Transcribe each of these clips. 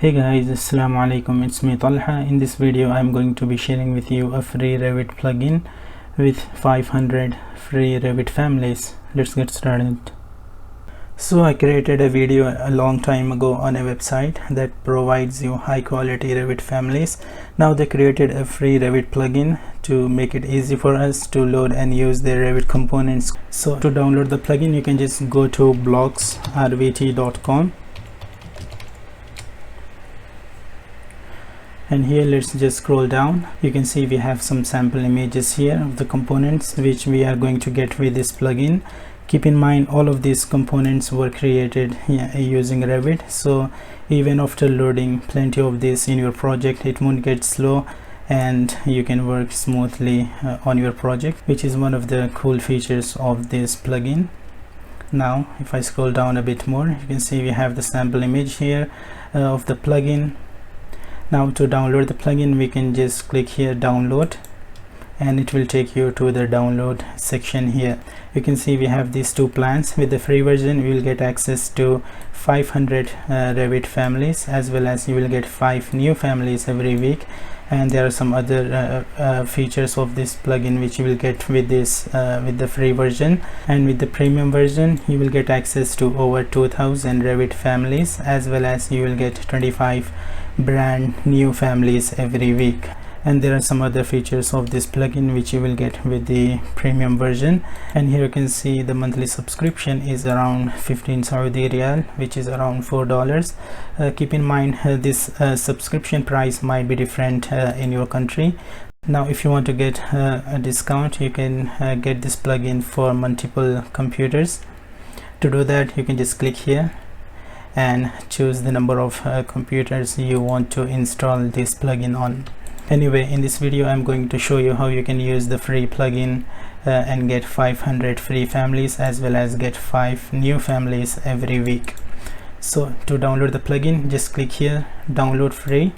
Hey guys, assalamu alaikum, it's me Talha. In this video I'm going to be sharing with you a free Revit plugin with 500 free Revit families. Let's get started. So I created a video a long time ago on a website that provides you high quality Revit families. Now they created a free Revit plugin to make it easy for us to load and use their Revit components. So to download the plugin you can just go to blogsrvt.com. And here let's just scroll down. You can see we have some sample images here of the components which we are going to get with this plugin. Keep in mind all of these components were created using Revit, so even after loading plenty of this in your project it won't get slow and you can work smoothly on your project, which is one of the cool features of this plugin. Now if I scroll down a bit more, you can see we have the sample image here of the plugin. Now to download the plugin we can just click here download and it will take you to the download section. Here you can see we have these two plans. With the free version you will get access to 500 Revit families, as well as you will get 5 new families every week, and there are some other features of this plugin which you will get with this with the free version. And with the premium version you will get access to over 2000 Revit families, as well as you will get 25 brand new families every week. And there are some other features of this plugin which you will get with the premium version. And here you can see the monthly subscription is around 15 Saudi Riyal, which is around $4. Keep in mind this subscription price might be different in your country. Now if you want to get a discount, you can get this plugin for multiple computers. To do that you can just click here and choose the number of computers you want to install this plugin on. Anyway, in this video I'm going to show you how you can use the free plugin and get 500 free families, as well as get 5 new families every week. So to download the plugin, just click here download free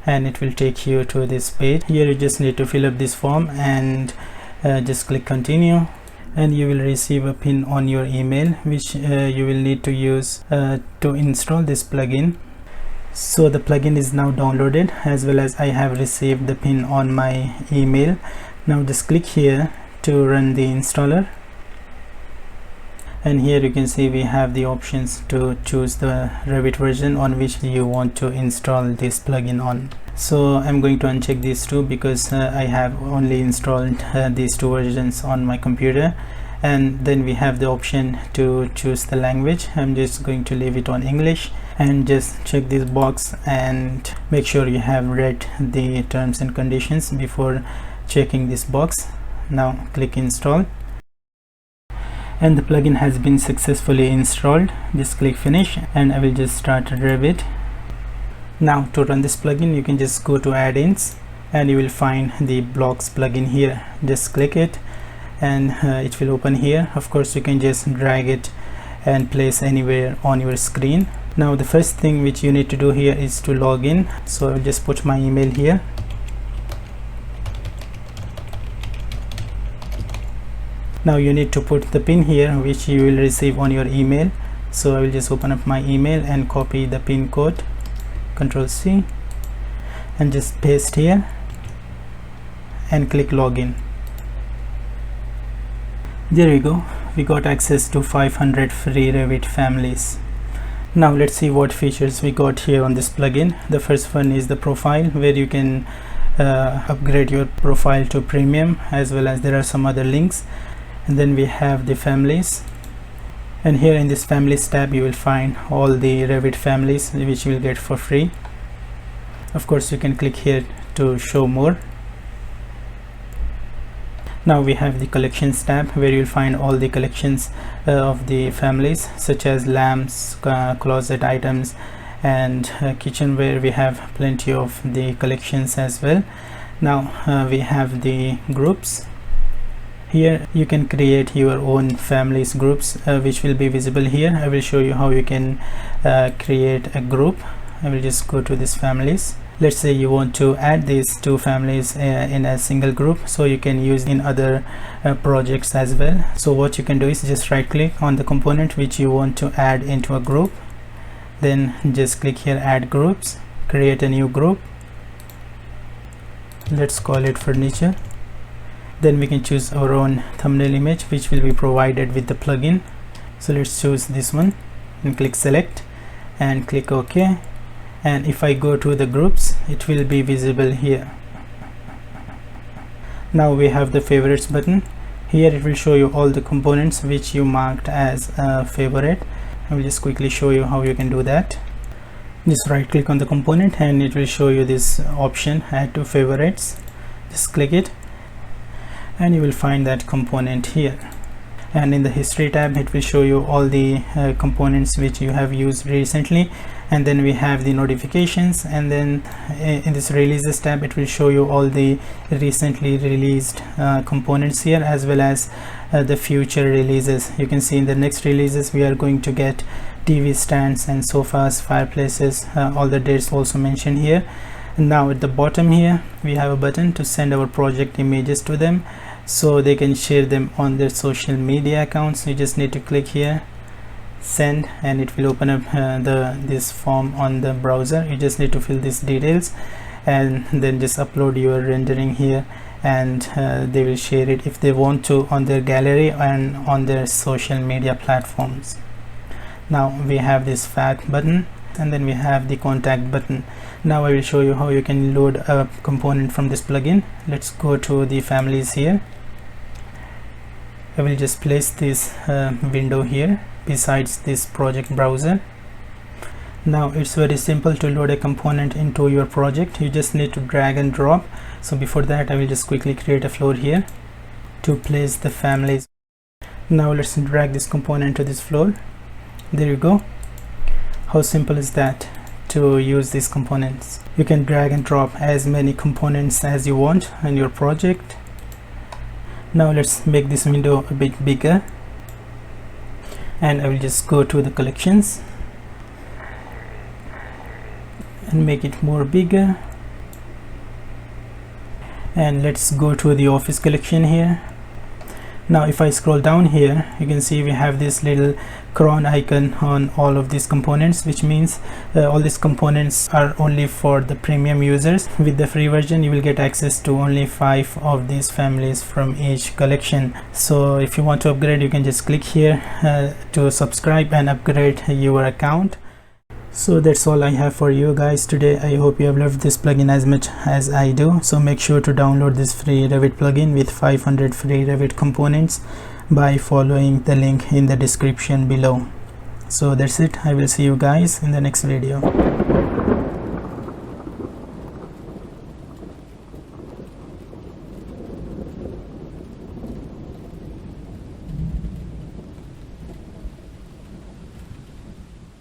and it will take you to this page. Here you just need to fill up this form and just click continue, and you will receive a pin on your email which you will need to use to install this plugin. So the plugin is now downloaded, as well as I have received the pin on my email. Now just click here to run the installer, and here you can see we have the options to choose the Revit version on which you want to install this plugin on. So I'm going to uncheck these two because I have only installed these two versions on my computer. And then we have the option to choose the language. I'm just going to leave it on English, and just check this box and make sure you have read the terms and conditions before checking this box. Now click install, and the plugin has been successfully installed. Just click finish and I will just start Revit. Now to run this plugin you can just go to add-ins and you will find the blocks plugin here. Just click it and it will open here. Of course you can just drag it and place anywhere on your screen. Now the first thing which you need to do here is to log in. So I will just put my email here. Now you need to put the pin here which you will receive on your email. So I will just open up my email and copy the pin code, Ctrl C, and just paste here and click login. There we go, we got access to 500 free Revit families. Now let's see what features we got here on this plugin. The first one is the profile, where you can upgrade your profile to premium, as well as there are some other links. And then we have the families, and here in this families tab you will find all the Revit families which you will get for free. Of course you can click here to show more. Now we have the collections tab, where you will find all the collections of the families, such as lamps, closet items, and kitchenware. We have plenty of the collections as well. Now we have the groups. Here you can create your own families groups which will be visible here. I will show you how you can create a group. I will just go to this families. Let's say you want to add these two families in a single group, so you can use in other projects as well. So what you can do is just right click on the component which you want to add into a group, then just click here, add groups, create a new group. Let's call it furniture. Then we can choose our own thumbnail image, which will be provided with the plugin. So let's choose this one and click select and click OK. And if I go to the groups, it will be visible here. Now we have the favorites button. Here it will show you all the components which you marked as a favorite. I will just quickly show you how you can do that. Just right click on the component and it will show you this option, add to favorites. Just click it and you will find that component here. And in the history tab, it will show you all the components which you have used recently. And then we have the notifications, and then in this releases tab, it will show you all the recently released components here, as well as the future releases. You can see in the next releases we are going to get TV stands and sofas, fireplaces, all the dates also mentioned here. And now at the bottom here we have a button to send our project images to them, so they can share them on their social media accounts. You just need to click here, send, and it will open up this form on the browser. You just need to fill these details and then just upload your rendering here, and they will share it if they want to on their gallery and on their social media platforms. Now we have this fact button, and then we have the contact button. Now I will show you how you can load a component from this plugin. Let's go to the families here. I will just place this window here besides this project browser. Now it's very simple to load a component into your project. You just need to drag and drop. So before that, I will just quickly create a floor here to place the families. Now let's drag this component to this floor. There you go. How simple is that to use these components? You can drag and drop as many components as you want in your project. Now let's make this window a bit bigger, and I will just go to the collections and make it more bigger, and let's go to the office collection here. Now if I scroll down here, you can see we have this little cron icon on all of these components, which means all these components are only for the premium users. With the free version, you will get access to only 5 of these families from each collection. So if you want to upgrade, you can just click here to subscribe and upgrade your account. So that's all I have for you guys today. I hope you have loved this plugin as much as I do. So make sure to download this free Revit plugin with 500 free Revit components by following the link in the description below. So that's it. I will see you guys in the next video.